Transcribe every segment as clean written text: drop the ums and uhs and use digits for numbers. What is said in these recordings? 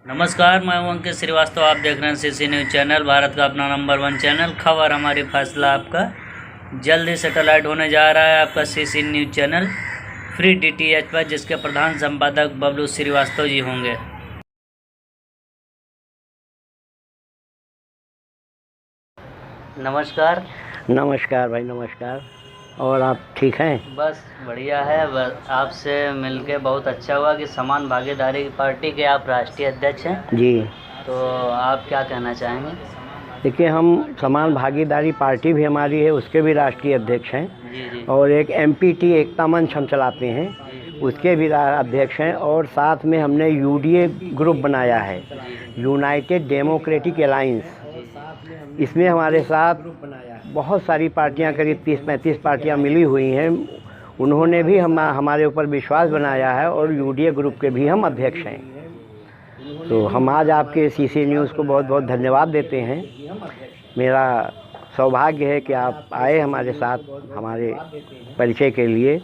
नमस्कार, मैं हूं अंकित श्रीवास्तव। आप देख रहे हैं सीसी न्यूज़ चैनल, भारत का अपना नंबर 1 चैनल। खबर हमारी फैसला आपका। जल्द ही सैटेलाइट होने जा रहा है आपका CC news channel free DTH पर, जिसके प्रधान संपादक बबलू श्रीवास्तव जी होंगे। नमस्कार। नमस्कार भाई, नमस्कार। और आप ठीक हैं? बस बढ़िया है। बस आपसे मिलके बहुत अच्छा हुआ कि समान भागीदारी पार्टी के आप राष्ट्रीय अध्यक्ष हैं। जी। तो आप क्या कहना चाहेंगे? देखिए, हम समान भागीदारी पार्टी भी हमारी है, उसके भी राष्ट्रीय अध्यक्ष हैं। जी। और एक एमपीटी एकता मंच हम चलाते हैं, उसके भी अध्यक्ष हैं। और साथ में हमने यूडीए ग्रुप बनाया है, यूनाइटेड डेमोक्रेटिक अलायंस। इसमें हमारे साथ बहुत सारी पार्टियां, करीब 30-35 पार्टियां मिली हुई हैं। उन्होंने भी हमारे ऊपर विश्वास बनाया है और यूडीए ग्रुप के भी हम अध्यक्ष हैं। तो हम आज आपके सीसी न्यूज़ को बहुत बहुत धन्यवाद देते हैं। मेरा सौभाग्य है कि आप आए हमारे साथ हमारे परिचय के लिए,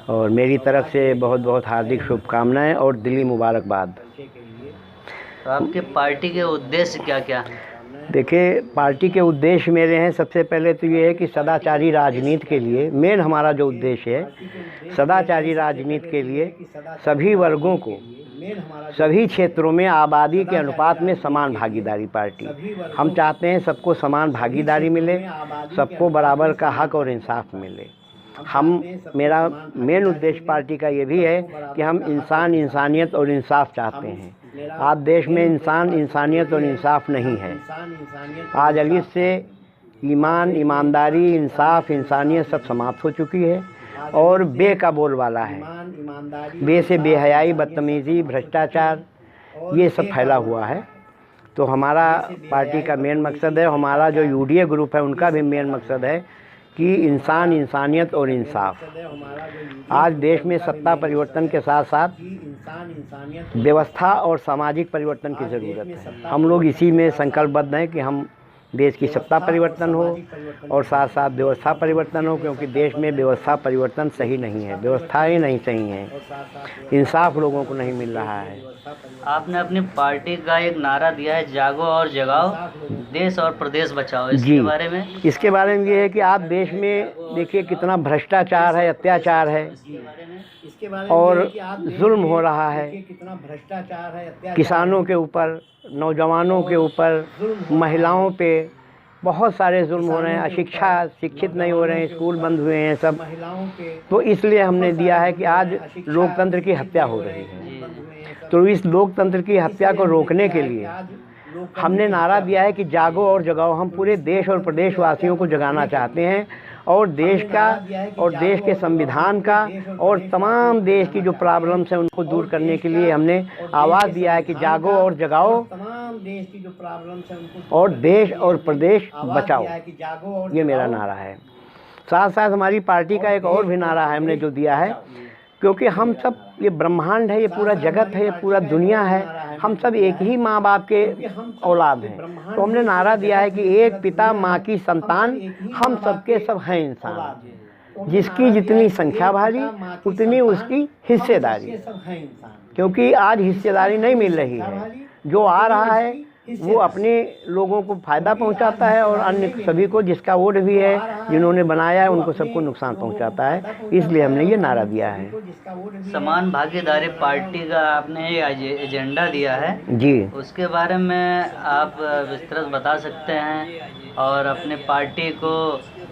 और मेरी तरफ से बहुत बहुत हार्दिक शुभकामनाएं और दिली मुबारकबाद। तो आपके पार्टी के उद्देश्य क्या क्या हैं? देखिए, पार्टी के उद्देश्य मेरे हैं। सबसे पहले तो ये है कि सदाचारी राजनीति के लिए मेन हमारा जो उद्देश्य है, सदाचारी राजनीति के लिए सभी वर्गों को सभी क्षेत्रों में आबादी के अनुपात में समान भागीदारी पार्टी। हम चाहते हैं सबको समान भागीदारी मिले, सबको बराबर का हक और इंसाफ मिले। मेरा मेन उद्देश्य पार्टी का ये भी है कि हम इंसान, इंसानियत और इंसाफ चाहते हैं। आज देश में इंसान, इंसानियत और इंसाफ नहीं है। आज अलिफ से ईमान, ईमानदारी, इंसाफ, इंसानियत सब समाप्त हो चुकी है और बे का बोलबाला है। बे से बेहयाई, बदतमीज़ी, भ्रष्टाचार, ये सब फैला हुआ है। तो हमारा पार्टी का मेन मकसद है, हमारा जो यूडीए ग्रुप है उनका भी मेन मकसद है कि इंसान, इंसानियत और इंसाफ। आज देश में सत्ता परिवर्तन के साथ साथ व्यवस्था और सामाजिक परिवर्तन की ज़रूरत है। हम लोग इसी में संकल्पबद्ध हैं कि हम देश की सत्ता परिवर्तन हो और साथ साथ व्यवस्था परिवर्तन हो, क्योंकि देश में व्यवस्था परिवर्तन सही नहीं है, व्यवस्थाएं नहीं सही हैं, इंसाफ लोगों को नहीं मिल रहा है। आपने अपनी पार्टी का एक नारा दिया है, जागो और जगाओ, देश और प्रदेश बचाओ। इसके बारे में? इसके बारे में ये है कि आज देश में देखिए कितना भ्रष्टाचार है, अत्याचार है और जुल्म हो रहा है। किसानों के ऊपर, नौजवानों के ऊपर, महिलाओं पे बहुत सारे जुल्म हो रहे हैं। शिक्षित नहीं हो रहे हैं, स्कूल बंद हुए हैं सब। तो इसलिए हमने दिया है कि आज लोकतंत्र की हत्या हो रही है। तो इस लोकतंत्र की हत्या को रोकने के लिए हमने नारा दिया है कि जागो और जगाओ। हम पूरे देश और प्रदेशवासियों को जगाना चाहते हैं और देश का और देश के संविधान का और तमाम देश की जो प्रॉब्लम्स हैं उनको दूर करने के लिए हमने आवाज़ दिया है कि जागो और जगाओ और देश और प्रदेश बचाओ। ये मेरा नारा है। साथ साथ हमारी पार्टी का एक और भी नारा है हमने जो दिया है, क्योंकि हम सब, ये ब्रह्मांड है, ये पूरा जगत है, ये पूरा दुनिया है, हम सब एक ही माँ बाप के औलाद हैं। तो हमने नारा दिया है कि एक पिता माँ की संतान, हम सबके सब हैं इंसान। जिसकी जितनी संख्या भारी उतनी उसकी हिस्सेदारी, क्योंकि आज हिस्सेदारी नहीं मिल रही है। जो आ रहा है वो अपने लोगों को फ़ायदा पहुंचाता है और अन्य सभी को, जिसका वोट भी है, जिन्होंने बनाया है, उनको सबको नुकसान पहुंचाता है। इसलिए हमने ये नारा दिया है। समान भागीदारी पार्टी का आपने एजेंडा दिया है जी, उसके बारे में आप विस्तृत बता सकते हैं? और अपने पार्टी को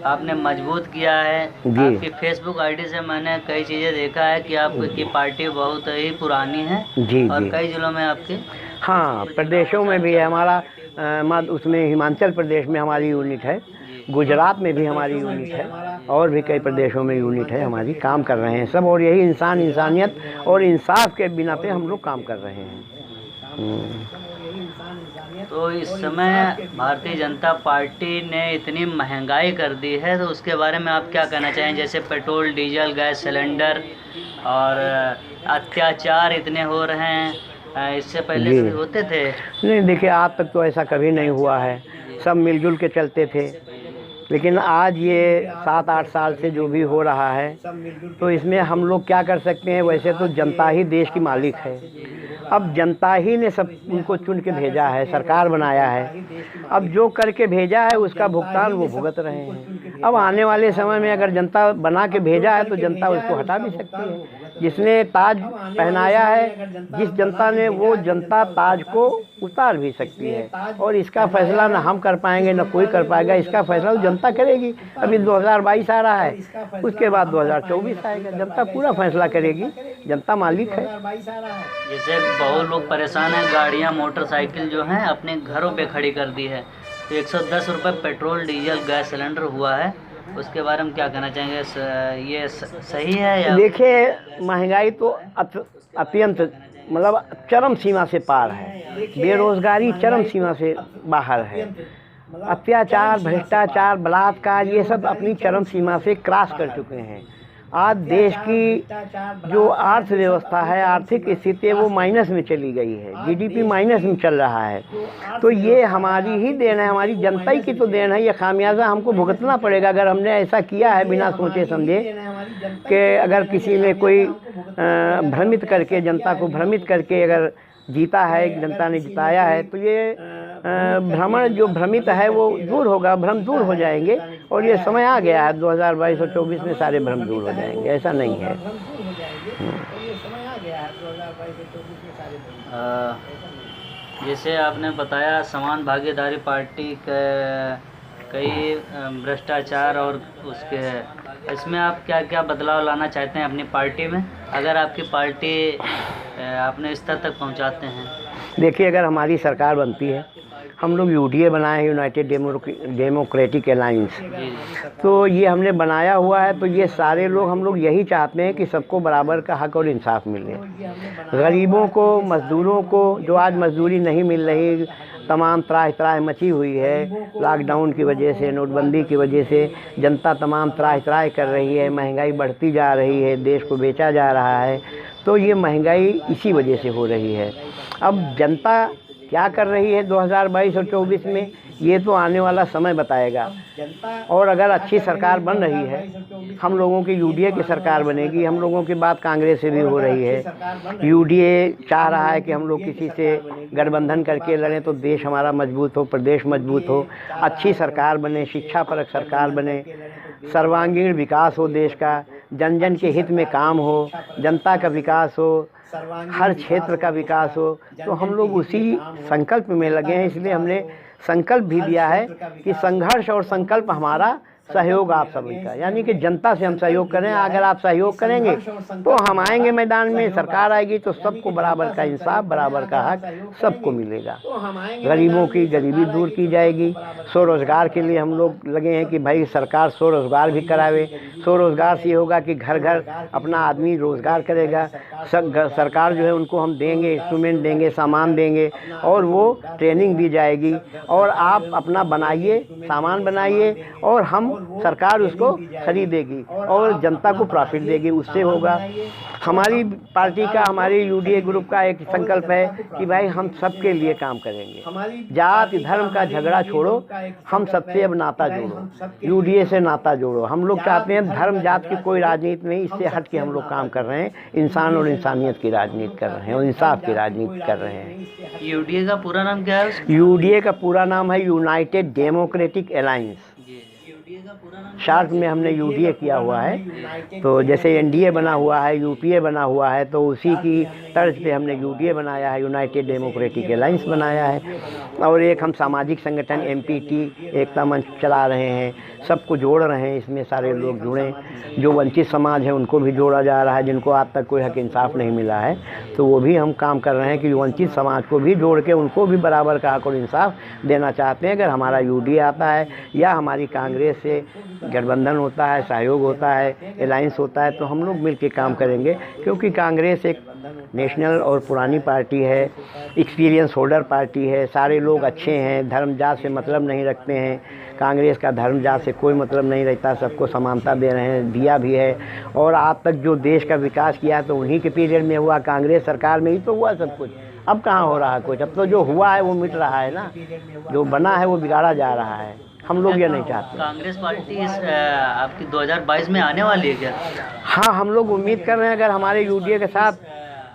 आपने मजबूत किया है। आपकी फेसबुक आईडी से मैंने कई चीज़ें देखा है कि आपकी पार्टी बहुत ही पुरानी है। जी, और जी। कई जिलों में आपके, हाँ, प्रदेशों में भी है हमारा। उसमें हिमाचल प्रदेश में हमारी यूनिट है, गुजरात में भी हमारी यूनिट है, और भी कई प्रदेशों में यूनिट है हमारी। काम कर रहे हैं सब, और यही इंसान, इंसानियत और इंसाफ के बिना पे हम लोग काम कर रहे हैं। तो इस समय भारतीय जनता पार्टी ने इतनी महंगाई कर दी है, तो उसके बारे में आप क्या कहना चाहें? जैसे पेट्रोल, डीजल, गैस सिलेंडर और अत्याचार इतने हो रहे हैं, इससे पहले से होते थे? नहीं, देखिए, आज तक तो ऐसा कभी नहीं हुआ है। सब मिलजुल के चलते थे। लेकिन आज ये 7-8 साल से जो भी हो रहा है, तो इसमें हम लोग क्या कर सकते हैं। वैसे तो जनता ही देश की मालिक है। अब जनता ही ने सब उनको चुन के भेजा है, सरकार बनाया है। अब जो करके भेजा है उसका भुगतान वो भुगत रहे हैं। अब आने वाले समय में अगर जनता बना के भेजा है तो जनता उसको हटा भी सकती है। जिसने ताज पहनाया है, जिस जनता ने, वो जनता ताज को उतार भी सकती है। और इसका फैसला ना हम कर पाएंगे ना कोई कर पाएगा। इसका फैसला तो जनता करेगी। अभी 2022 आ रहा है, उसके बाद 2024 आएगा। जनता पूरा फैसला करेगी, जनता मालिक है। जैसे बहुत लोग परेशान हैं, गाड़ियाँ मोटरसाइकिल जो हैं अपने घरों पे खड़ी कर दी है। तो 110 रुपये पेट्रोल डीजल गैस सिलेंडर हुआ है, उसके बारे में क्या कहना चाहेंगे? ये सही है या? देखिए, महंगाई तो अत्यंत मतलब चरम सीमा से पार है। बेरोजगारी चरम सीमा से बाहर है। अत्याचार, भ्रष्टाचार, बलात्कार, ये सब अपनी चरम सीमा से क्रॉस कर चुके हैं। आज देश की जो अर्थव्यवस्था है, आर्थिक स्थिति है, वो माइनस में चली गई है। जीडीपी माइनस में चल रहा है। तो ये हमारी ही देन है, हमारी जनता ही की तो देन है। ये खामियाजा हमको भुगतना पड़ेगा अगर हमने ऐसा किया है बिना सोचे समझे कि अगर किसी ने कोई भ्रमित करके, जनता को भ्रमित करके अगर जीता है, जनता ने जिताया है, तो ये भ्रमण जो भ्रमित है वो दूर होगा, भ्रम दूर हो जाएंगे। और ये समय आ गया है 2022 और 24 में सारे भ्रम दूर हो जाएंगे। ऐसा नहीं है। जैसे आपने बताया समान भागीदारी पार्टी के कई भ्रष्टाचार और उसके, इसमें आप क्या क्या बदलाव लाना चाहते हैं अपनी पार्टी में, अगर आपकी पार्टी अपने स्तर तक पहुंचाते हैं? देखिए, अगर हमारी सरकार बनती है, हम लोग यूडीए बनाए हैं, यूनाइटेड डेमोक्रेटिक अलायंस, तो ये हमने बनाया हुआ है। तो ये सारे लोग, हम लोग यही चाहते हैं कि सबको बराबर का हक और इंसाफ मिले। गरीबों को, मज़दूरों को, जो आज मजदूरी नहीं मिल रही, तमाम त्राह मची हुई है। लॉकडाउन की वजह से, नोटबंदी की वजह से जनता तमाम त्राह कर रही है। महंगाई बढ़ती जा रही है, देश को बेचा जा रहा है। तो ये महंगाई इसी वजह से हो रही है। अब जनता क्या कर रही है 2022 और 24 में, ये तो आने वाला समय बताएगा। और अगर अच्छी सरकार बन रही है, हम लोगों की यूडीए की सरकार बनेगी। हम लोगों की बात कांग्रेस से भी हो रही है। यूडीए चाह रहा है कि हम लोग किसी से गठबंधन करके लड़ें तो देश हमारा मजबूत हो, प्रदेश मजबूत हो, अच्छी सरकार बने, शिक्षा परक सरकार बने, सर्वांगीण विकास हो देश का, जन जन के हित में काम हो, जनता का विकास हो, हर क्षेत्र का विकास हो। तो हम लोग उसी संकल्प में लगे हैं। इसलिए हमने संकल्प भी दिया है कि संघर्ष और संकल्प हमारा, सहयोग आप सभी का, यानी कि जनता से हम सहयोग करें। अगर आप सहयोग करेंगे तो हम आएंगे मैदान में, सरकार आएगी तो सबको बराबर का इंसाफ, बराबर का हक सबको मिलेगा। गरीबों की गरीबी दूर की जाएगी। स्वरोजगार के लिए हम लोग लगे हैं कि भाई सरकार स्वरोजगार भी करावे। स्वरोजगार से ये होगा कि घर घर अपना आदमी रोजगार करेगा। सरकार जो है उनको हम देंगे, इंस्ट्रूमेंट देंगे, सामान देंगे, और वो ट्रेनिंग दी जाएगी। और आप अपना बनाइए, सामान बनाइए, और हम, सरकार उसको खरीदेगी और जनता को प्रॉफिट देगी। उससे होगा। हमारी पार्टी का, हमारे यूडीए ग्रुप का एक संकल्प है कि भाई हम सबके लिए काम करेंगे। जात धर्म का झगड़ा छोड़ो, हम सबसे अब नाता जोड़ो, यूडीए से नाता जोड़ो। हम लोग चाहते हैं धर्म जात की कोई राजनीति नहीं, इससे हट के हम लोग काम कर रहे हैं। इंसान और इंसानियत की राजनीति कर रहे हैं और इंसाफ की राजनीति कर रहे हैं। यूडीए का पूरा नाम क्या है? यूडीए का पूरा नाम है यूनाइटेड डेमोक्रेटिक अलायंस। शार्ट में हमने यूडीए किया हुआ है। तो जैसे एनडीए बना हुआ है, यूपीए बना हुआ है, तो उसी की तर्ज पे हमने यूडीए बनाया है, यूनाइटेड डेमोक्रेटिक अलायंस बनाया है। और एक हम सामाजिक संगठन एमपीटी एकता मंच चला रहे हैं, सबको जोड़ रहे हैं। इसमें सारे लोग जुड़ें। जो वंचित समाज है उनको भी जोड़ा जा रहा है, जिनको आज तक कोई हक इंसाफ नहीं मिला है, तो वो भी हम काम कर रहे हैं कि वंचित समाज को भी जोड़ के उनको भी बराबर का हक और इंसाफ देना चाहते हैं। अगर हमारा यूडीए आता है या हमारी कांग्रेस से गठबंधन होता है, सहयोग होता है, अलायंस होता है, तो हम लोग मिल के काम करेंगे। क्योंकि कांग्रेस एक नेशनल और पुरानी पार्टी है, एक्सपीरियंस होल्डर पार्टी है, सारे लोग अच्छे हैं, धर्म जात से मतलब नहीं रखते हैं। कांग्रेस का धर्म जात से कोई मतलब नहीं रहता, सबको समानता दे रहे हैं, दिया भी है। और आज तक जो देश का विकास किया तो उन्हीं के पीरियड में हुआ, कांग्रेस सरकार में ही तो हुआ सब कुछ। अब कहाँ हो रहा है कुछ? अब तो जो हुआ है वो मिट रहा है ना, जो बना है वो बिगाड़ा जा रहा है। हम लोग ये नहीं चाहते। कांग्रेस पार्टी आपकी 2022 में आने वाली है क्या? हाँ, हम लोग उम्मीद कर रहे हैं अगर हमारे यूडीए के साथ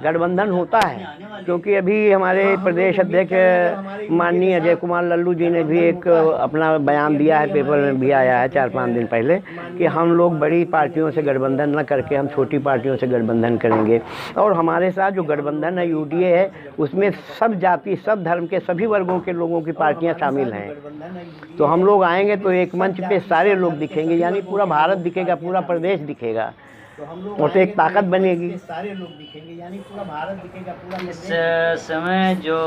गठबंधन होता है, क्योंकि अभी हमारे प्रदेश अध्यक्ष माननीय अजय कुमार लल्लू जी ने भी एक अपना बयान दिया है, पेपर में भी आया है 4-5 दिन पहले, कि हम लोग बड़ी पार्टियों से गठबंधन न करके हम छोटी पार्टियों से गठबंधन करेंगे। और हमारे साथ जो गठबंधन है यूडीए है, उसमें सब जाति, सब धर्म के, सभी वर्गों के लोगों की पार्टियां शामिल हैं। तो हम लोग आएंगे तो एक मंच पे सारे लोग दिखेंगे, यानी पूरा भारत दिखेगा, पूरा प्रदेश दिखेगा, और तो एक ताकत बनेगी, सारे लोग दिखेंगे, यानी पूरा भारत दिखेगा, पूरा। इस समय जो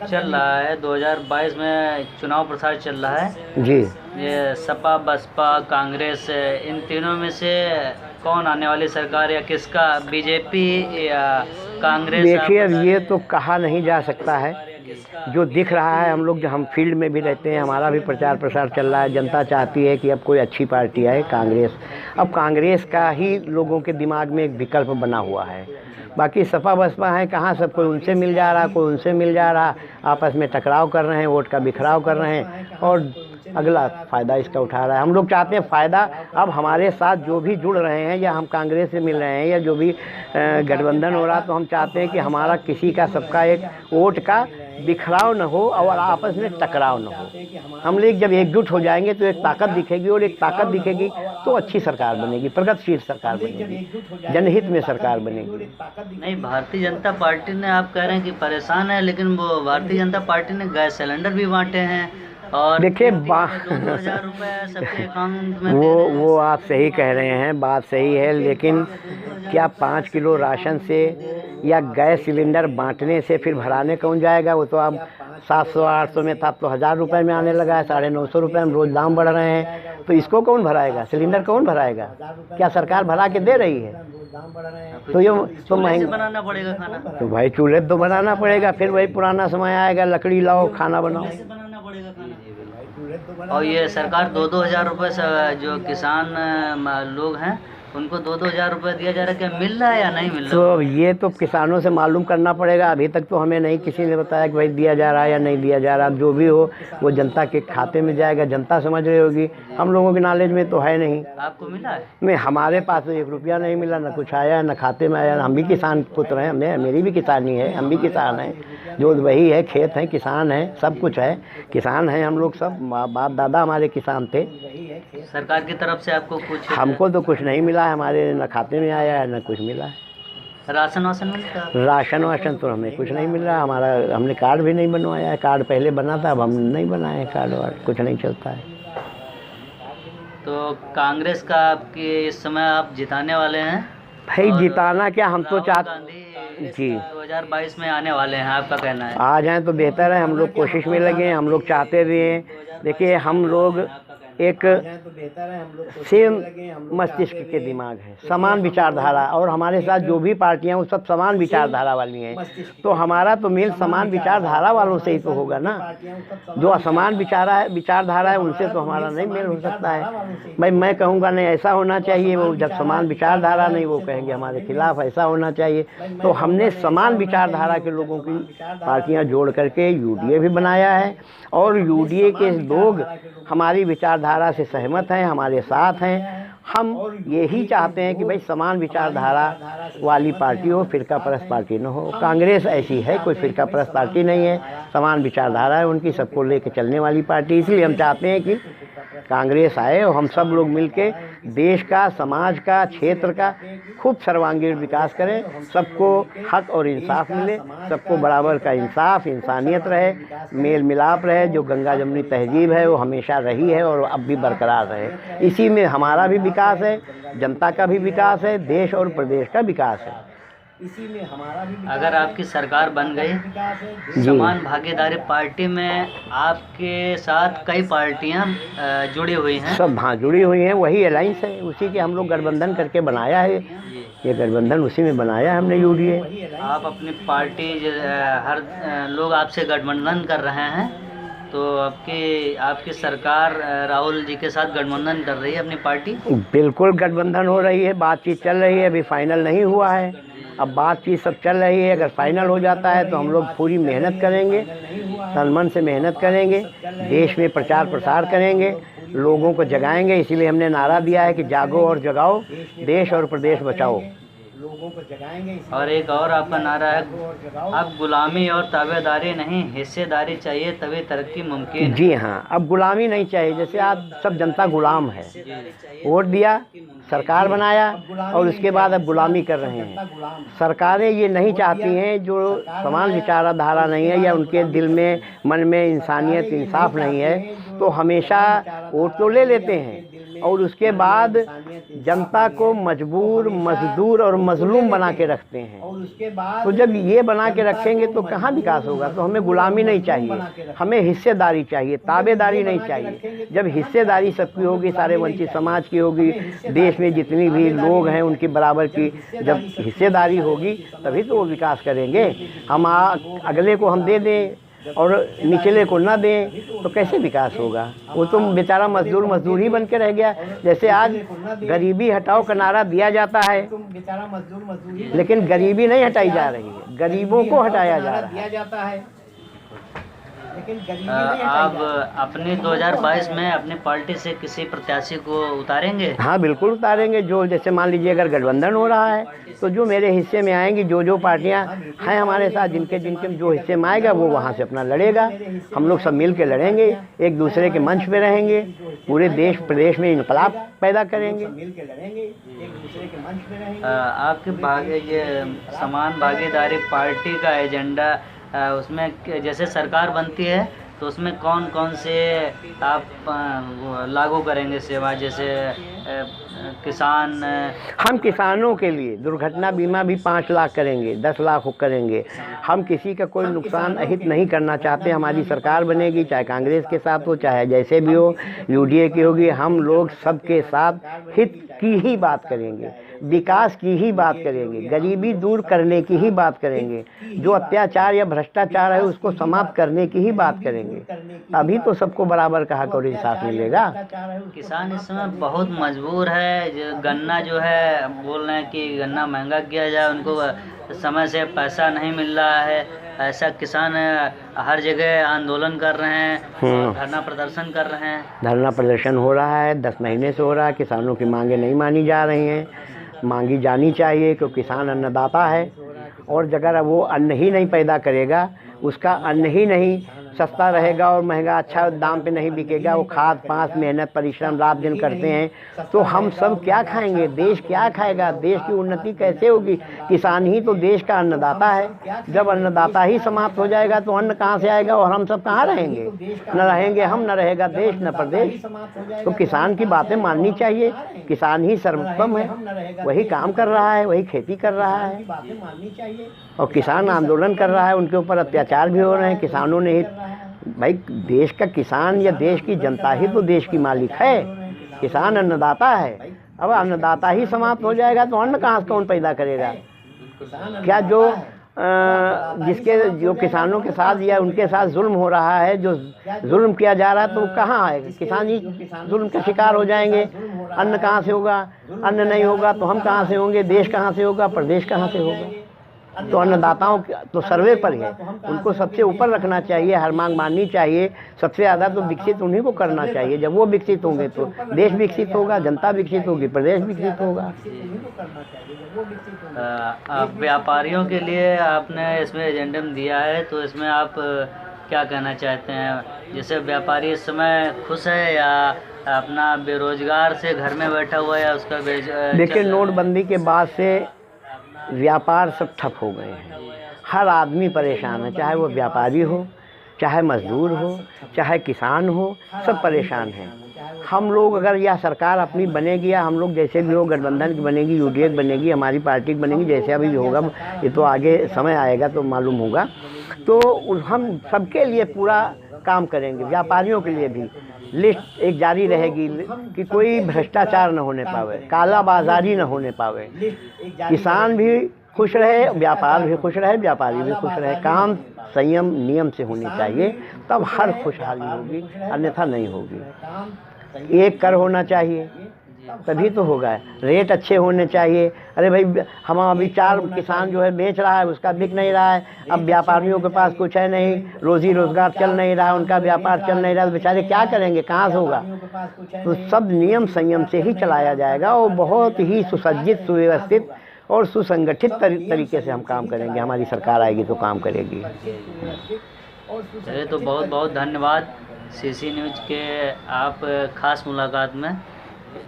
चल रहा है 2022 में चुनाव प्रचार चल रहा है जी, ये सपा, बसपा, कांग्रेस, इन तीनों में से कौन आने वाली सरकार, या किसका, बीजेपी या कांग्रेस? देखिए, अब ये तो कहा नहीं जा सकता है। जो दिख रहा है, हम लोग जो हम फील्ड में भी रहते हैं, हमारा भी प्रचार प्रसार चल रहा है, जनता चाहती है कि अब कोई अच्छी पार्टी आए, कांग्रेस। अब कांग्रेस का ही लोगों के दिमाग में एक विकल्प बना हुआ है। बाकी सपा बसपा है कहाँ, सब कोई उनसे मिल जा रहा, कोई उनसे मिल जा रहा, आपस में टकराव कर रहे हैं, वोट का बिखराव कर रहे हैं, और अगला फ़ायदा इसका उठा रहा है। हम लोग चाहते हैं फ़ायदा अब हमारे साथ जो भी जुड़ रहे हैं, या हम कांग्रेस से मिल रहे हैं, या जो भी गठबंधन हो रहा, तो हम चाहते हैं कि हमारा किसी का, सबका एक वोट का बिखराव न हो और आपस में टकराव न हो। हम लोग जब एकजुट हो जाएंगे तो एक ताकत दिखेगी, और एक ताकत दिखेगी तो अच्छी सरकार बनेगी, प्रगतिशील सरकार बनेगी, जनहित में सरकार बनेगी। नहीं, भारतीय जनता पार्टी ने, आप कह रहे हैं कि परेशान है, लेकिन वो भारतीय जनता पार्टी ने गैस सिलेंडर भी बांटे हैं, और देखिए 2,000 रुपये सबके अकाउंट में वो आप सही कह रहे हैं, बात सही है, लेकिन क्या 5 किलो राशन से या गैस सिलेंडर बांटने से फिर भराने कौन जाएगा? वो तो अब 700-800 में था, अब तो 1,000 रुपये में आने लगा है, 950 रुपये में रोज़ दाम बढ़ रहे हैं। तो इसको कौन भराएगा? सिलेंडर कौन भराएगा? क्या सरकार भरा के दे रही है? तो ये तो महंगा बनाना पड़ेगा खाना, तो भाई चूल्हे तो बनाना पड़ेगा, फिर वही पुराना समय आएगा, लकड़ी लाओ, खाना बनाओ। बनाना पड़ेगा खाना। और ये सरकार 2-2 हज़ार रुपये से जो किसान लोग हैं उनको 2-2 हज़ार रुपये दिया जा रहा है, क्या मिल रहा है या नहीं मिल रहा? तो ये तो किसानों से मालूम करना पड़ेगा। अभी तक तो हमें नहीं किसी ने बताया कि भाई दिया जा रहा है या नहीं दिया जा रहा। जो भी हो वो जनता के खाते में जाएगा, जनता समझ रही होगी। हम लोगों के नॉलेज में तो है नहीं। आपको मिला है? नहीं, हमारे पास तो 1 रुपया नहीं मिला, ना कुछ आया, ना खाते में आया। हम भी किसान पुत्र हैं, मेरी भी किसानी है, हम भी किसान हैं, जो वही है, खेत हैं, किसान हैं, सब कुछ है, किसान हैं हम लोग सब। बाप दादा हमारे किसान थे। सरकार की तरफ से आपको कुछ? हमको तो कुछ नहीं मिला है, हमारे न खाते में आया है, न कुछ मिला है। राशन वाशन मिलता है? राशन वाशन तो हमें कुछ नहीं मिल रहा। हमारा हमने कार्ड भी नहीं बनवाया है। कार्ड पहले बना था, अब हम नहीं बनाए कार्ड वार्ड, कुछ नहीं चलता है। तो कांग्रेस का आपके इस समय आप जिताने वाले हैं? भाई जिताना क्या, हम तो चाहते जी 2022 में आने वाले हैं, आपका कहना है? आ जाएं तो बेहतर है। हम लोग कोशिश में लगे हैं, हम लोग चाहते भी हैं। देखिए, हम लोग एक सेम मस्तिष्क के दिमाग है, समान विचारधारा, और हमारे साथ जो भी पार्टियां वो सब समान विचारधारा वाली हैं। तो हमारा तो मेल समान विचारधारा वालों से ही तो होगा ना। जो असमान विचारधारा है उनसे तो हमारा नहीं मेल हो सकता है। भाई मैं कहूँगा नहीं ऐसा होना चाहिए, वो जब समान विचारधारा नहीं, वो कहेंगे हमारे खिलाफ ऐसा होना चाहिए। तो हमने समान विचारधारा के लोगों की पार्टियां जोड़ करके यूडीए भी बनाया है, और यूडीए के लोग हमारी विचारधारा से सहमत हैं, हमारे साथ हैं। हम यही चाहते हैं कि भाई समान विचारधारा वाली पार्टी हो, फिरका परस्त पार्टी न हो। कांग्रेस ऐसी है, कोई फिरका परस्त पार्टी नहीं है, समान विचारधारा है उनकी, सबको लेके चलने वाली पार्टी। इसलिए हम चाहते हैं कि कांग्रेस आए और हम सब लोग मिलके देश का, समाज का, क्षेत्र का खूब सर्वांगीण विकास करें। सबको हक और इंसाफ मिले, सबको बराबर का इंसाफ, इंसानियत रहे, मेल मिलाप रहे। जो गंगा जमुनी तहजीब है वो हमेशा रही है और अब भी बरकरार रहे। इसी में हमारा भी विकास है, जनता का भी विकास है, देश और प्रदेश का विकास है। इसी में हमारा भी अगर आपकी सरकार बन गई, समान भागीदारी पार्टी में आपके साथ कई पार्टियां जुड़ी हुई हैं? सब हाँ जुड़ी हुई हैं, वही अलायंस है, उसी के हम लोग गठबंधन करके बनाया है। ये गठबंधन उसी में बनाया है हमने यूडीए। आप अपनी पार्टी हर लोग आपसे गठबंधन कर रहे हैं, तो आपकी सरकार राहुल जी के साथ गठबंधन कर रही है अपनी पार्टी? बिल्कुल गठबंधन हो रही है, बातचीत चल रही है, अभी फाइनल नहीं हुआ है। अब बातचीत सब चल रही है, अगर फाइनल हो जाता है तो हम लोग पूरी मेहनत करेंगे तन मन से मेहनत करेंगे, देश में प्रचार प्रसार करेंगे, लोगों को जगाएंगे। इसीलिए हमने नारा दिया है कि जागो और जगाओ, देश और प्रदेश बचाओ। लोगों को जगाएंगे। और एक और आपका नारा है, अब गुलामी और ताबेदारी नहीं, हिस्सेदारी चाहिए तभी तरक्की मुमकिन। जी हाँ, अब गुलामी नहीं चाहिए। जैसे आज सब जनता गुलाम है, वोट दिया, सरकार बनाया और उसके बाद अब गुलामी कर रहे हैं। सरकारें ये नहीं चाहती हैं, जो समान विचारधारा नहीं है या उनके दिल में मन में इंसानियत इंसाफ नहीं है, तो हमेशा वोट तो ले लेते हैं और उसके बाद जनता को मजबूर, मजदूर और मजलूम बना के रखते हैं। तो जब ये बना के रखेंगे तो कहाँ विकास होगा। तो हमें गुलामी नहीं चाहिए, हमें हिस्सेदारी चाहिए, ताबेदारी नहीं चाहिए। जब हिस्सेदारी सबकी होगी, सारे वंचित समाज की होगी, देश में जितनी भी लोग हैं उनकी बराबर की जब हिस्सेदारी होगी तभी तो वो विकास करेंगे। हम अगले को हम दे दें और निचले को ना दें तो कैसे विकास होगा। वो तो बेचारा मजदूर ही बन के रह गया। जैसे आज गरीबी हटाओ का नारा दिया जाता है, लेकिन गरीबी नहीं हटाई जा रही है, गरीबों को हटाया जा रहा है। आप अपने 2022 में अपनी पार्टी से किसी प्रत्याशी को उतारेंगे? हाँ बिल्कुल उतारेंगे। जो जैसे मान लीजिए अगर गठबंधन हो रहा है तो जो मेरे हिस्से में आएंगी, जो पार्टियां हैं हमारे साथ, जिनके जो हिस्से में आएगा वो वहाँ से अपना लड़ेगा। हम लोग सब मिल के लड़ेंगे, एक दूसरे के मंच पे रहेंगे, पूरे देश प्रदेश में इनकलाब पैदा करेंगे। आपके ये समान भागीदारी पार्टी का एजेंडा, उसमें जैसे सरकार बनती है तो उसमें कौन कौन से आप लागू करेंगे सेवा, जैसे किसान? हम किसानों के लिए दुर्घटना बीमा भी 5 लाख करेंगे, 10 लाख करेंगे। हम किसी का कोई नुकसान अहित नहीं करना चाहते। हमारी सरकार बनेगी, चाहे कांग्रेस के साथ हो, चाहे जैसे भी हो, यूडीए की होगी, हम लोग सबके साथ हित की ही बात करेंगे, विकास की ही बात करेंगे, गरीबी दूर करने की ही बात करेंगे, जो अत्याचार या भ्रष्टाचार है उसको समाप्त करने की ही बात करेंगे। अभी तो सबको बराबर का हक और इंसाफ मिलेगा। किसान इस समय बहुत मजबूर है। गन्ना जो है बोल रहे हैं कि गन्ना महंगा किया जाए, उनको समय से पैसा नहीं मिल रहा है। ऐसा किसान हर जगह आंदोलन कर रहे हैं, धरना प्रदर्शन कर रहे हैं। धरना प्रदर्शन हो रहा है, 10 महीने से हो रहा है। किसानों की मांगे नहीं मानी जा रही हैं, मांगी जानी चाहिए, क्योंकि किसान अन्नदाता है। और अगर वो अन्न ही नहीं पैदा करेगा, उसका अन्न ही नहीं सस्ता रहेगा और महंगा अच्छा दाम पे नहीं बिकेगा, वो खाद पात मेहनत परिश्रम रात दिन करते हैं, तो हम सब क्या खाएंगे, देश क्या खाएगा, देश की उन्नति कैसे होगी। किसान ही तो देश का अन्नदाता है। जब अन्नदाता ही समाप्त हो जाएगा तो अन्न कहाँ से आएगा और हम सब कहाँ रहेंगे। न रहेंगे हम, न रहेगा देश, न प्रदेश। तो किसान की बातें माननी चाहिए। किसान ही सर्वोत्तम है, वही काम कर रहा है, वही खेती कर रहा है और किसान आंदोलन कर रहा है। उनके ऊपर अत्याचार भी हो रहे हैं। किसानों ने ही, भाई देश का किसान या देश की जनता ही तो देश की मालिक है। किसान अन्नदाता है। अब अन्नदाता ही समाप्त हो जाएगा तो अन्न कहाँ से कौन पैदा करेगा। क्या जो किसानों के साथ या उनके साथ जुल्म हो रहा है, जो जुल्म किया जा रहा है, तो वो कहाँ आएगा। किसान ही जुल्म का शिकार हो जाएंगे। अन्न कहाँ से होगा, अन्न नहीं होगा तो हम कहाँ से होंगे, देश कहाँ से होगा, प्रदेश कहाँ से होगा। तो अन्नदाताओं तो सर्वे पर है, उनको सबसे ऊपर रखना चाहिए, हर मांग माननी चाहिए। सबसे ज़्यादा तो विकसित उन्हीं को करना चाहिए। जब वो विकसित होंगे तो देश विकसित होगा, जनता विकसित होगी, प्रदेश विकसित होगा। व्यापारियों के लिए आपने इसमें एजेंडा दिया है, तो इसमें आप क्या कहना चाहते हैं। जैसे व्यापारी इस समय खुश है या अपना बेरोजगार से घर में बैठा हुआ है या उसका देखिए, नोटबंदी के बाद से व्यापार सब ठप हो गए हैं। हर आदमी परेशान है, चाहे वो व्यापारी हो, चाहे मजदूर हो, चाहे किसान हो, सब परेशान हैं। हम लोग अगर यह सरकार अपनी बनेगी या हम लोग जैसे भी हो, गठबंधन की बनेगी, यूडीए की बनेगी, हमारी पार्टी की बनेगी, जैसे अभी भी होगा, ये तो आगे समय आएगा तो मालूम होगा, तो हम सबके लिए पूरा काम करेंगे। व्यापारियों के लिए भी लिस्ट एक जारी रहेगी कि कोई भ्रष्टाचार न होने पावे, काला बाजारी न होने पावे, किसान भी खुश रहे, व्यापार भी खुश रहे, व्यापारी भी खुश रहे। काम संयम नियम से होनी चाहिए, तब हर खुशहाली होगी, अन्यथा नहीं होगी। एक कर होना चाहिए, तभी तो होगा। रेट अच्छे होने चाहिए। अरे भाई, हम अभी 4 किसान जो है बेच रहा है, उसका बिक नहीं रहा है। अब व्यापारियों के पास कुछ है नहीं, रोजी रोजगार चल नहीं रहा है, उनका व्यापार चल नहीं रहा, तो बेचारे क्या करेंगे, कहाँ से होगा। तो सब नियम संयम से ही चलाया जाएगा और बहुत ही सुसज्जित, सुव्यवस्थित और सुसंगठित तरीके से हम काम करेंगे। हमारी सरकार आएगी तो काम करेगी। चलिए, तो बहुत बहुत धन्यवाद सीसी न्यूज़ के आप खास मुलाकात में।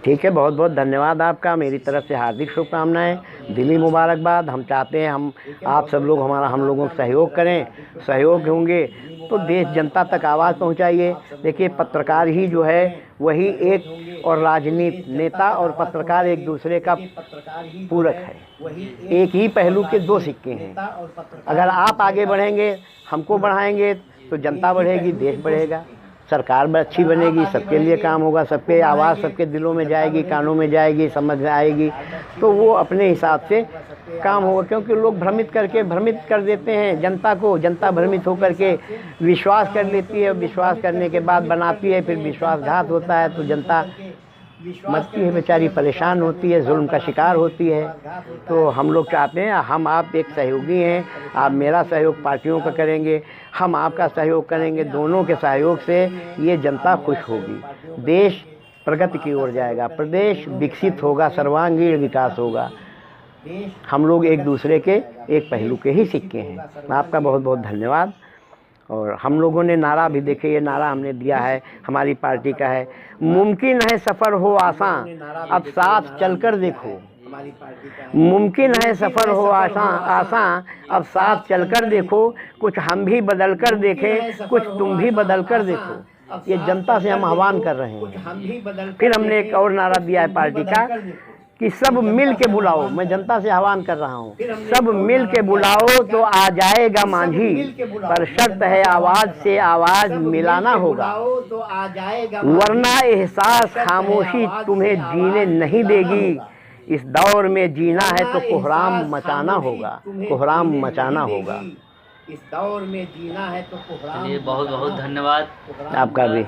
ठीक है, बहुत बहुत धन्यवाद आपका। मेरी तरफ से हार्दिक शुभकामनाएं, दिली मुबारकबाद। हम चाहते हैं आप सब लोग हम लोगों को सहयोग करें। सहयोग होंगे तो देश जनता तक आवाज़ पहुंचाइए। देखिए, पत्रकार ही जो है वही एक, और राजनीति, नेता और पत्रकार एक दूसरे का पूरक है। एक ही पहलू के 2 सिक्के हैं। अगर आप आगे बढ़ेंगे, हमको बढ़ाएंगे, तो जनता बढ़ेगी, देश बढ़ेगा, सरकार अच्छी बनेगी, सबके लिए काम होगा, सबके आवाज़ सबके दिलों में जाएगी, कानों में जाएगी, समझ में आएगी, तो वो अपने हिसाब से काम होगा। क्योंकि लोग भ्रमित कर देते हैं जनता को। जनता भ्रमित होकर के विश्वास कर लेती है, विश्वास करने के बाद बनाती है, फिर विश्वासघात होता है, तो जनता मरती है बेचारी, परेशान होती है, जुल्म का शिकार होती है। तो हम लोग चाहते हैं, हम आप एक सहयोगी हैं, आप मेरा सहयोग पार्टियों का करेंगे, हम आपका सहयोग करेंगे, दोनों के सहयोग से ये जनता खुश होगी, देश प्रगति की ओर जाएगा, प्रदेश विकसित होगा, सर्वांगीण विकास होगा। हम लोग एक दूसरे के एक पहलू के ही सिक्के हैं। आपका बहुत बहुत धन्यवाद। और हम लोगों ने नारा भी, देखिए ये नारा हमने दिया है, हमारी पार्टी का है, मुमकिन है सफ़र हो आसान, अब साथ चलकर देखो। मुमकिन है सफ़र हो आसान, अब साथ चलकर देखो, कुछ हम भी बदल कर देखें, कुछ तुम भी बदल कर देखो। ये जनता से हम आह्वान कर रहे हैं। फिर हमने एक और नारा दिया है पार्टी का कि सब मिल के बुलाओ। मैं जनता से आह्वान कर रहा हूँ, सब मिल के बुलाओ तो आ जाएगा मांझी, पर शर्त है आवाज़ से आवाज़ मिलाना होगा, वरना एहसास खामोशी तुम्हें जीने नहीं देगी। इस दौर में जीना है तो कोहराम मचाना होगा, कोहराम मचाना होगा। इस दौर में जीना है तो कोहराम। चलिए, बहुत बहुत धन्यवाद आपका भी।